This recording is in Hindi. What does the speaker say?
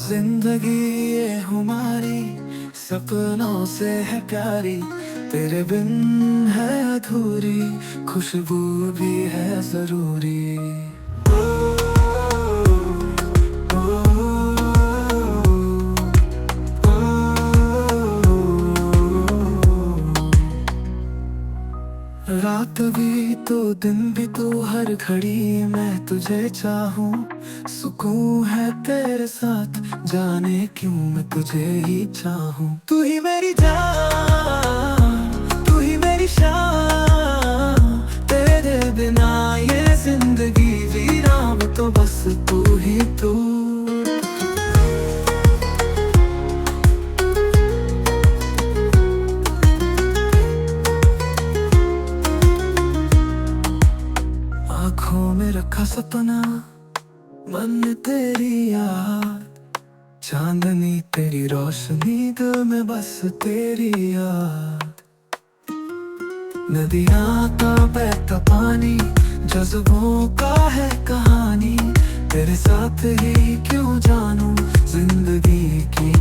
जिंदगी ये हमारी सपनों से है प्यारी, तेरे बिन है अधूरी, खुशबू भी है जरूरी। रात भी तो दिन भी तो हर घड़ी मैं तुझे चाहूं, सुकून है तेरे साथ, जाने क्यों मैं तुझे ही चाहूं। तू ही मेरी जान, तू ही मेरी शान, तेरे बिना ये जिंदगी वीरान, तो बस तू ही तू। आँखों में रखा सपना, मन में तेरी याद, चांदनी तेरी रोशनी, दिल में बस तेरी याद। नदियाँ का बहता पानी, जज्बों का है कहानी, तेरे साथ ही क्यों जानूं जिंदगी की।